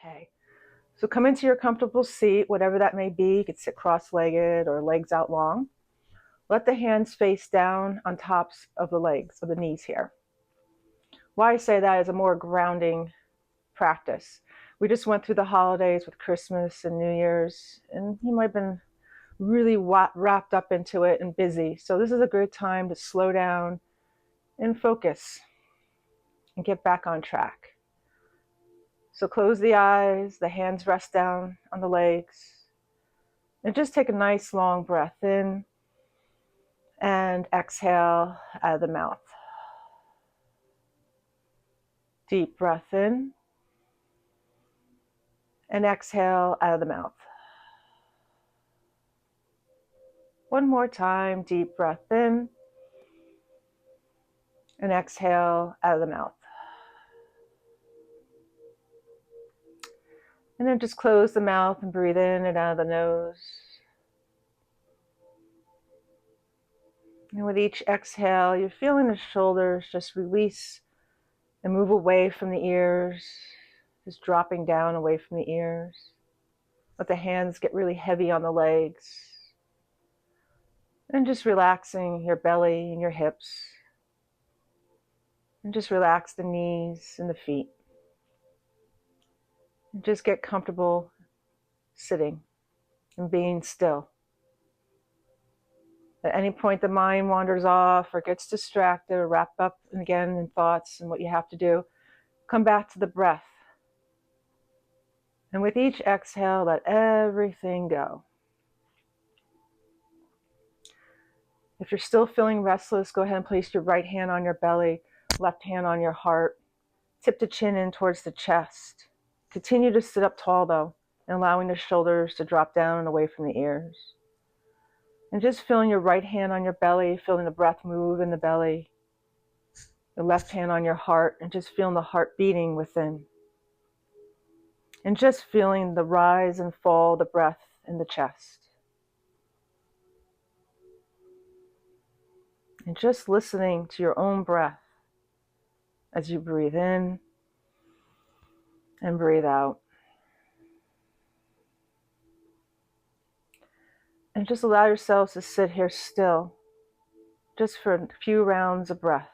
Okay. So come into your comfortable seat, whatever that may be. You could sit cross-legged or legs out long. Let the hands face down on tops of the legs, of the knees here. Why I say that is a more grounding practice. We just went through the holidays with Christmas and New Year's, and you might have been really wrapped up into it and busy. So this is a good time to slow down and focus and get back on track. So close the eyes, the hands rest down on the legs, and just take a nice long breath in and exhale out of the mouth. Deep breath in and exhale out of the mouth. One more time, deep breath in and exhale out of the mouth. And then just close the mouth and breathe in and out of the nose. And with each exhale, you're feeling the shoulders just release and move away from the ears, just dropping down away from the ears. Let the hands get really heavy on the legs. And just relaxing your belly and your hips. And just relax the knees and the feet. And just get comfortable sitting and being still. At any point the mind wanders off or gets distracted or wrapped up again in thoughts and what you have to do, come back to the breath. And with each exhale, let everything go. If you're still feeling restless, go ahead and place your right hand on your belly, left hand on your heart. Tip the chin in towards the chest. Continue to sit up tall though, and allowing the shoulders to drop down and away from the ears. And just feeling your right hand on your belly, feeling the breath move in the belly. The left hand on your heart, and just feeling the heart beating within. And just feeling the rise and fall of the breath in the chest. And just listening to your own breath as you breathe in and breathe out. And just allow yourselves to sit here still, just for a few rounds of breath.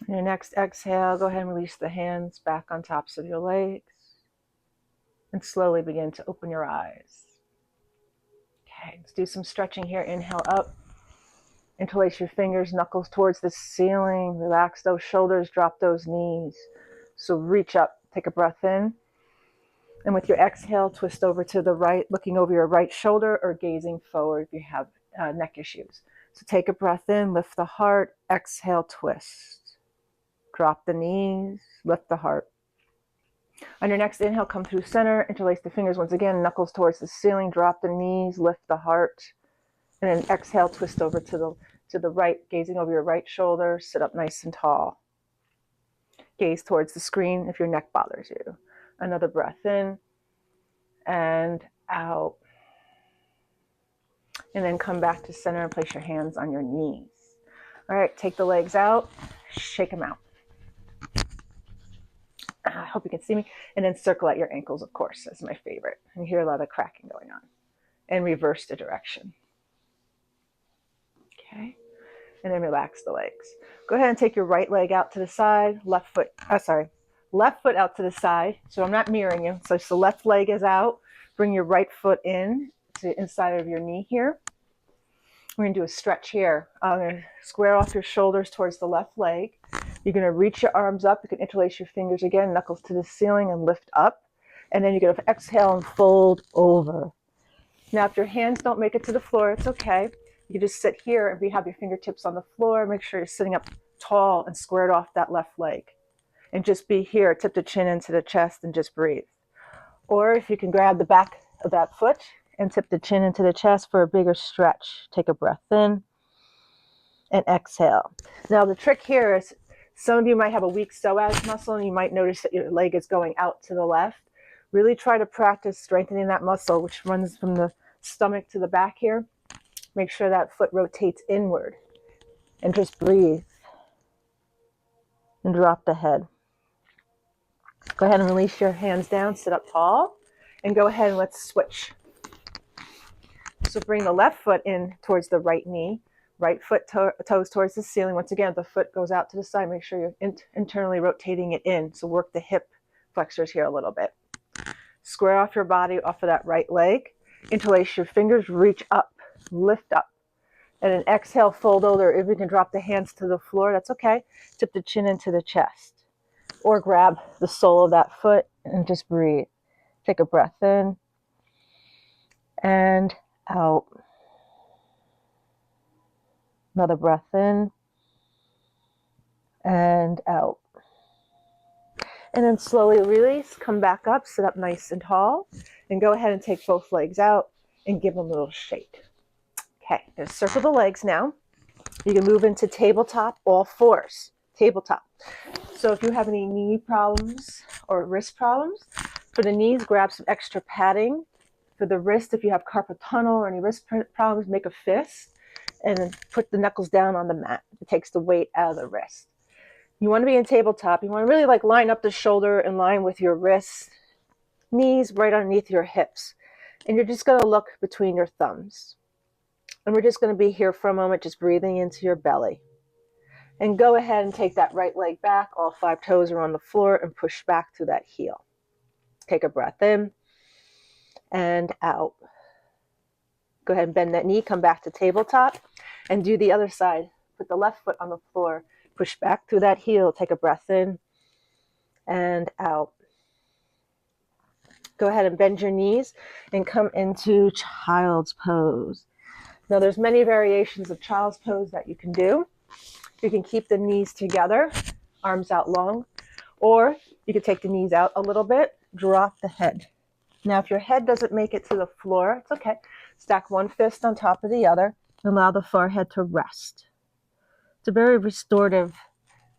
On your next exhale, go ahead and release the hands back on tops of your legs and slowly begin to open your eyes. Okay, let's do some stretching here. Inhale up. Interlace your fingers, knuckles towards the ceiling. Relax those shoulders, drop those knees. So reach up, take a breath in. And with your exhale, twist over to the right, looking over your right shoulder or gazing forward if you have neck issues. So take a breath in, lift the heart, exhale, twist. Drop the knees, lift the heart. On your next inhale, come through center, interlace the fingers once again, knuckles towards the ceiling, drop the knees, lift the heart. And then exhale, twist over to the right, gazing over your right shoulder, sit up nice and tall. Gaze towards the screen if your neck bothers you. Another breath in and out. And then come back to center and place your hands on your knees. All right, take the legs out, shake them out. I hope you can see me. And then circle at your ankles, of course. That's my favorite. And you hear a lot of cracking going on. And reverse the direction. Okay. And then relax the legs. Go ahead and take your right leg out to the side, left foot out to the side. So I'm not mirroring you. So the left leg is out. Bring your right foot in to the inside of your knee here. We're going to do a stretch here. I'm going to square off your shoulders towards the left leg. You're going to reach your arms up. You can interlace your fingers again, knuckles to the ceiling and lift up. And then you're going to exhale and fold over. Now, if your hands don't make it to the floor, it's okay. You can just sit here and have your fingertips on the floor. Make sure you're sitting up tall and squared off that left leg. And just be here, tip the chin into the chest and just breathe. Or if you can grab the back of that foot and tip the chin into the chest for a bigger stretch. Take a breath in and exhale. Now the trick here is some of you might have a weak psoas muscle and you might notice that your leg is going out to the left. Really try to practice strengthening that muscle, which runs from the stomach to the back here. Make sure that foot rotates inward. And just breathe. And drop the head. Go ahead and release your hands down, sit up tall, and go ahead and let's switch. So bring the left foot in towards the right knee, right foot toes towards the ceiling. Once again, the foot goes out to the side. Make sure you're internally rotating it in. So work the hip flexors here a little bit. Square off your body off of that right leg. Interlace your fingers, reach up, lift up. And an exhale, fold over. If you can drop the hands to the floor, that's okay. Tip the chin into the chest. Or grab the sole of that foot and just breathe. Take a breath in and out. Another breath in and out. And then slowly release, come back up, sit up nice and tall, and go ahead and take both legs out and give them a little shake. Okay, gonna circle the legs now. You can move into tabletop, all fours, tabletop. So if you have any knee problems or wrist problems, for the knees, grab some extra padding. For the wrist, if you have carpal tunnel or any wrist problems, make a fist and then put the knuckles down on the mat. It takes the weight out of the wrist. You want to be in tabletop. You want to really like line up the shoulder in line with your wrists, knees right underneath your hips. And you're just going to look between your thumbs. And we're just going to be here for a moment, just breathing into your belly. And go ahead and take that right leg back. All 5 toes are on the floor and push back to that heel. Take a breath in and out. Go ahead and bend that knee, come back to tabletop, and do the other side. Put the left foot on the floor, push back through that heel, take a breath in and out. Go ahead and bend your knees and come into child's pose. Now there's many variations of child's pose that you can do. You can keep the knees together, arms out long, or you can take the knees out a little bit, drop the head. Now, if your head doesn't make it to the floor, it's okay. Stack one fist on top of the other and allow the forehead to rest. It's a very restorative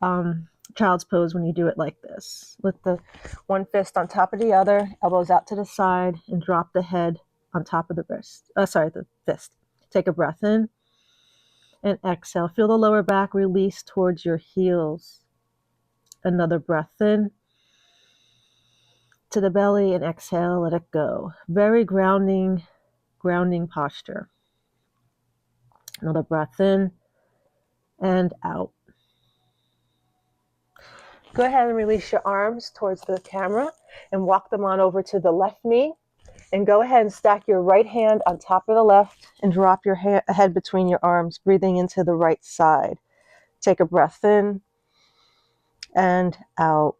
child's pose when you do it like this. With the one fist on top of the other, elbows out to the side, and drop the head on top of the the fist. Take a breath in and exhale. Feel the lower back release towards your heels. Another breath in to the belly and exhale, let it go. Very grounding posture. Another breath in and out. Go ahead and release your arms towards the camera and walk them on over to the left knee. And go ahead and stack your right hand on top of the left and drop your head between your arms, breathing into the right side. Take a breath in and out.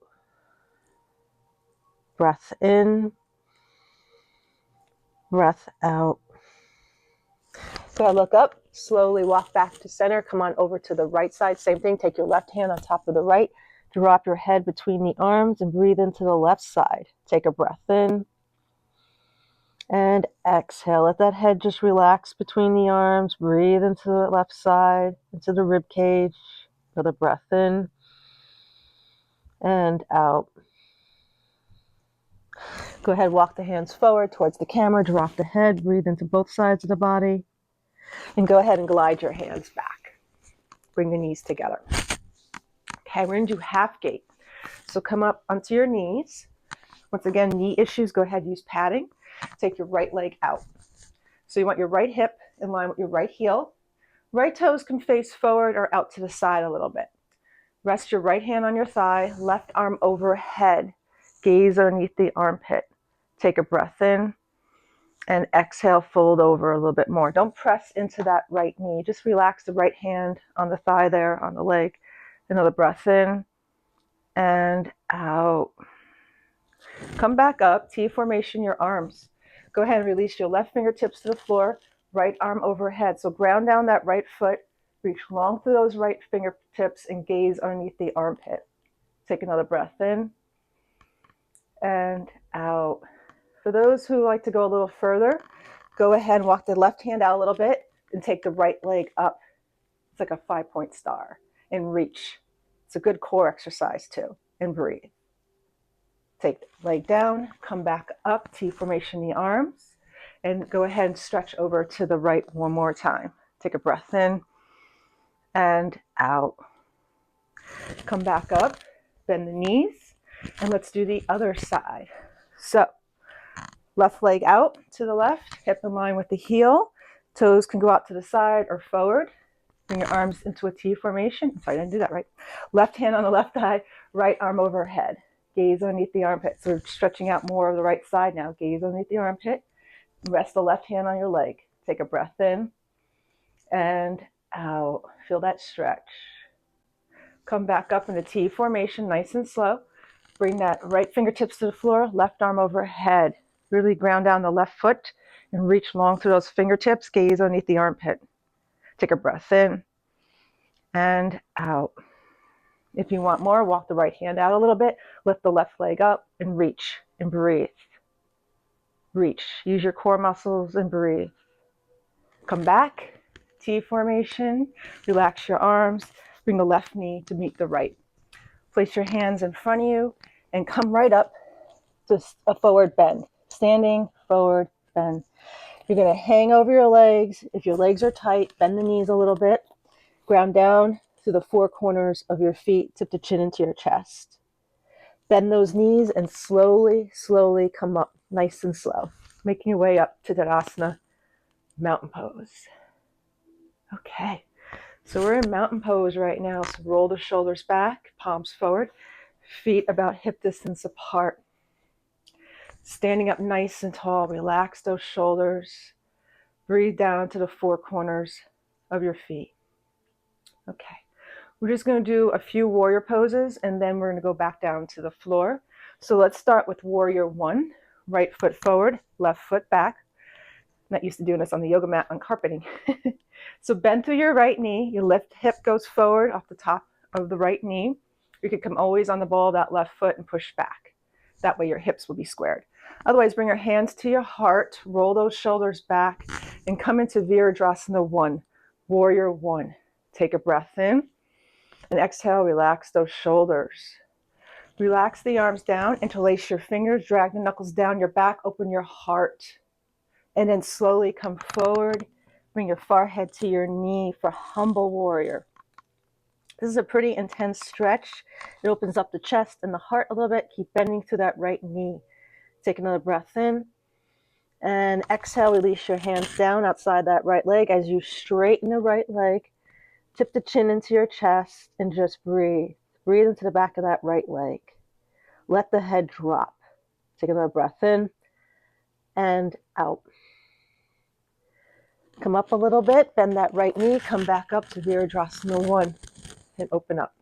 Breath in, breath out. Go ahead, look up, slowly walk back to center. Come on over to the right side. Same thing, take your left hand on top of the right. Drop your head between the arms and breathe into the left side. Take a breath in and exhale. Let that head just relax between the arms. Breathe into the left side, into the rib cage. Another breath in and out. Go ahead, walk the hands forward towards the camera. Drop the head. Breathe into both sides of the body. And go ahead and glide your hands back. Bring the knees together. Okay, we're going to do half gate. So come up onto your knees. Once again, knee issues, go ahead, use padding. Take your right leg out. So you want your right hip in line with your right heel. Right toes can face forward or out to the side a little bit. Rest your right hand on your thigh, left arm overhead. Gaze underneath the armpit. Take a breath in and exhale, fold over a little bit more. Don't press into that right knee. Just relax the right hand on the thigh there, on the leg. Another breath in and out. Come back up, T formation, your arms. Go ahead and release your left fingertips to the floor, right arm overhead. So ground down that right foot, reach long through those right fingertips and gaze underneath the armpit. Take another breath in and out. For those who like to go a little further, go ahead and walk the left hand out a little bit and take the right leg up. It's like a 5-point star and reach. It's a good core exercise too. And breathe. Take the leg down, come back up, T formation the arms, and go ahead and stretch over to the right one more time. Take a breath in and out. Come back up, bend the knees, and let's do the other side. So, left leg out to the left, hip in line with the heel. Toes can go out to the side or forward. Bring your arms into a T formation. Sorry, I didn't do that right. Left hand on the left thigh, right arm overhead. Gaze underneath the armpit. So we're stretching out more of the right side now. Gaze underneath the armpit. Rest the left hand on your leg. Take a breath in and out. Feel that stretch. Come back up in the T formation, nice and slow. Bring that right fingertips to the floor, left arm overhead. Really ground down the left foot and reach long through those fingertips. Gaze underneath the armpit. Take a breath in and out. If you want more, walk the right hand out a little bit. Lift the left leg up and reach and breathe. Reach. Use your core muscles and breathe. Come back. T formation. Relax your arms. Bring the left knee to meet the right. Place your hands in front of you and come right up to a forward bend. Standing, forward, bend. You're going to hang over your legs. If your legs are tight, bend the knees a little bit. Ground down to the four corners of your feet. Tip the chin into your chest. Bend those knees and slowly, slowly come up, nice and slow. Making your way up to Tadasana, mountain pose. Okay, so we're in mountain pose right now. So roll the shoulders back, palms forward, feet about hip distance apart. Standing up nice and tall, relax those shoulders. Breathe down to the four corners of your feet. Okay, we're just going to do a few warrior poses and then we're going to go back down to the floor. So let's start with warrior one. Right foot forward, left foot back. I'm not used to doing this on the yoga mat on carpeting. So bend through your right knee. Your left hip goes forward off the top of the right knee. You can come always on the ball of that left foot and push back. That way your hips will be squared. Otherwise, bring your hands to your heart, roll those shoulders back, and come into Virabhadrasana 1, Warrior 1. Take a breath in, and exhale, relax those shoulders. Relax the arms down, interlace your fingers, drag the knuckles down your back, open your heart, and then slowly come forward. Bring your forehead to your knee for Humble Warrior. This is a pretty intense stretch. It opens up the chest and the heart a little bit. Keep bending through that right knee. Take another breath in. And exhale, release your hands down outside that right leg as you straighten the right leg. Tip the chin into your chest and just breathe. Breathe into the back of that right leg. Let the head drop. Take another breath in and out. Come up a little bit, bend that right knee, come back up to Virabhadrasana 1 and open up.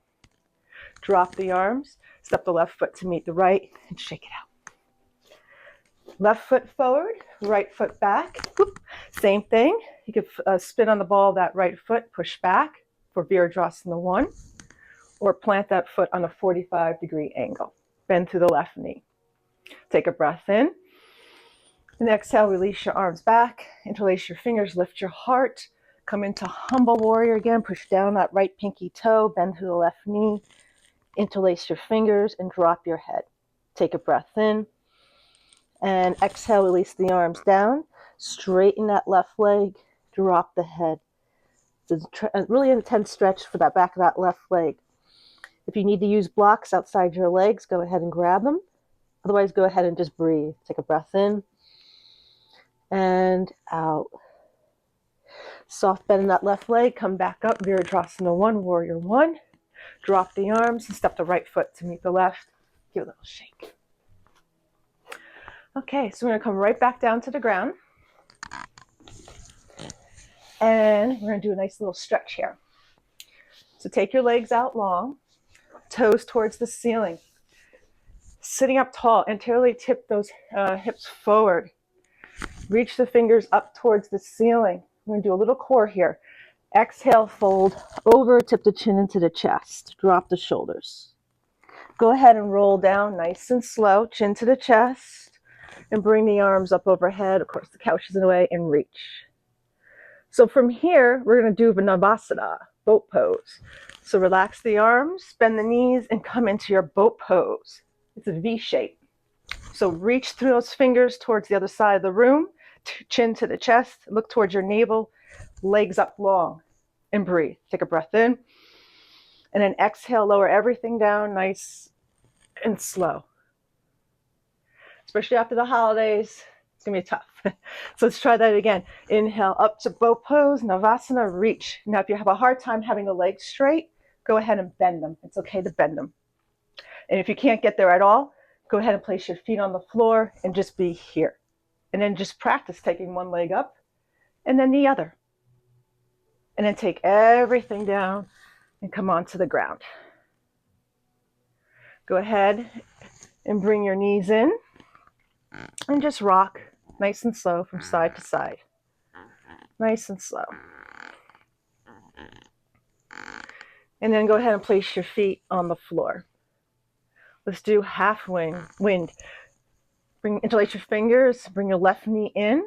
Drop the arms, step the left foot to meet the right and shake it out. Left foot forward, right foot back. Whoop. Same thing. You could spin on the ball of that right foot, push back for Virabhadrasana 1, or plant that foot on a 45-degree angle. Bend through the left knee. Take a breath in. And exhale, release your arms back, interlace your fingers, lift your heart, come into Humble Warrior again, push down that right pinky toe, bend through the left knee, interlace your fingers and drop your head. Take a breath in and exhale, release the arms down, straighten that left leg, drop the head. It's a really intense stretch for that back of that left leg. If you need to use blocks outside your legs, go ahead and grab them. Otherwise, go ahead and just breathe. Take a breath in and out. Soft bend in that left leg. Come back up. Virabhadrasana 1, Warrior 1. Drop the arms and step the right foot to meet the left. Give a little shake. Okay, so we're going to come right back down to the ground. And we're going to do a nice little stretch here. So take your legs out long, toes towards the ceiling. Sitting up tall, anteriorly tip those hips forward. Reach the fingers up towards the ceiling. We're going to do a little core here. Exhale, fold over, tip the chin into the chest. Drop the shoulders. Go ahead and roll down nice and slow, chin to the chest, and bring the arms up overhead. Of course, the couch is in the way, and reach. So from here, we're going to do Navasana, boat pose. So relax the arms, bend the knees, and come into your boat pose. It's a V shape. So reach through those fingers towards the other side of the room, chin to the chest, look towards your navel, legs up long, and breathe. Take a breath in, and then exhale, lower everything down nice and slow. Especially after the holidays, it's gonna be tough. So let's try that again. Inhale up to bow pose, Navasana, reach. Now if you have a hard time having the legs straight, go ahead and bend them. It's okay to bend them. And if you can't get there at all, go ahead and place your feet on the floor and just be here. And then just practice taking one leg up and then the other. And then take everything down and come onto the ground. Go ahead and bring your knees in and just rock nice and slow from side to side. Nice and slow. And then go ahead and place your feet on the floor. Let's do half wind. Interlace your fingers, bring your left knee in,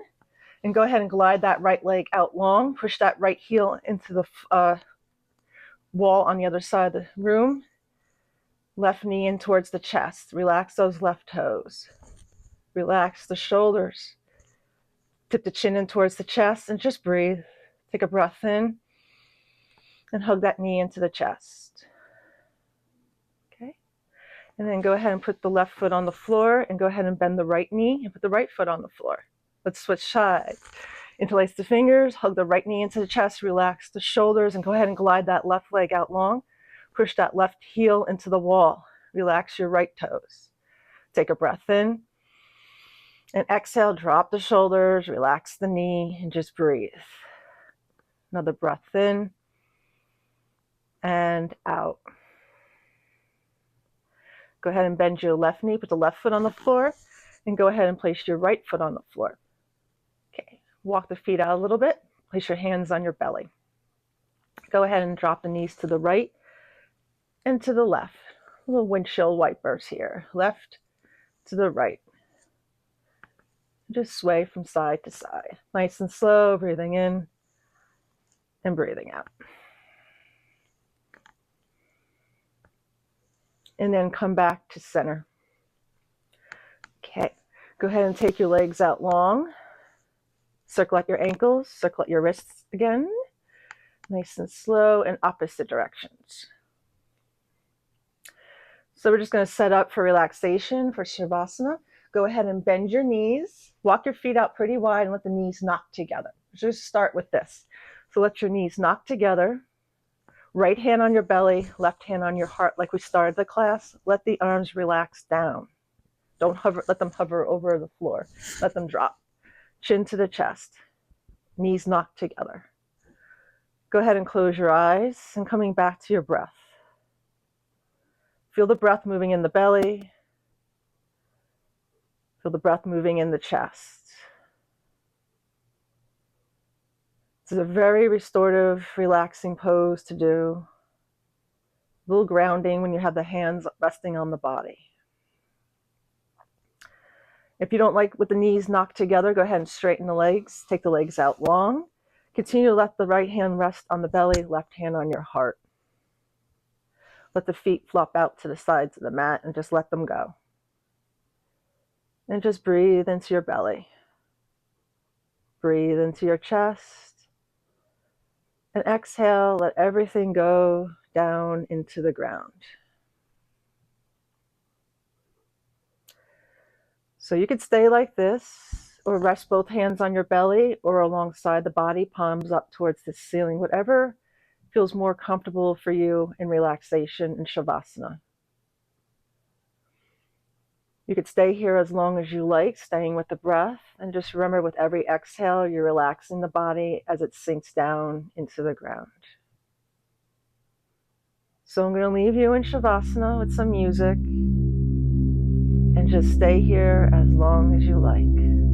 and go ahead and glide that right leg out long. Push that right heel into the wall on the other side of the room. Left knee in towards the chest. Relax those left toes. Relax the shoulders. Tip the chin in towards the chest and just breathe. Take a breath in and hug that knee into the chest. Okay. And then go ahead and put the left foot on the floor and go ahead and bend the right knee and put the right foot on the floor. Let's switch sides. Interlace the fingers, hug the right knee into the chest, relax the shoulders, and go ahead and glide that left leg out long. Push that left heel into the wall. Relax your right toes. Take a breath in. And exhale, drop the shoulders, relax the knee, and just breathe. Another breath in and out. Go ahead and bend your left knee, put the left foot on the floor, and go ahead and place your right foot on the floor. Okay, walk the feet out a little bit, place your hands on your belly. Go ahead and drop the knees to the right and to the left. Little windshield wipers here, left to the right. Just sway from side to side. Nice and slow, breathing in and breathing out. And then come back to center. Okay, go ahead and take your legs out long. Circle out your ankles, circle out your wrists again. Nice and slow in opposite directions. So we're just going to set up for relaxation for Savasana. Go ahead and bend your knees. Walk your feet out pretty wide and let the knees knock together. Just start with this. So let your knees knock together. Right hand on your belly, left hand on your heart like we started the class. Let the arms relax down. Don't hover, let them hover over the floor. Let them drop. Chin to the chest. Knees knock together. Go ahead and close your eyes and coming back to your breath. Feel the breath moving in the belly. Feel the breath moving in the chest. This is a very restorative, relaxing pose to do. A little grounding when you have the hands resting on the body. If you don't like with the knees knocked together, go ahead and straighten the legs. Take the legs out long. Continue to let the right hand rest on the belly, left hand on your heart. Let the feet flop out to the sides of the mat and just let them go. And just breathe into your belly. Breathe into your chest. And exhale, let everything go down into the ground. So you could stay like this, or rest both hands on your belly or alongside the body, palms up towards the ceiling, whatever feels more comfortable for you in relaxation in Savasana. You could stay here as long as you like, staying with the breath, and just remember with every exhale, you're relaxing the body as it sinks down into the ground. So I'm going to leave you in Savasana with some music, and just stay here as long as you like.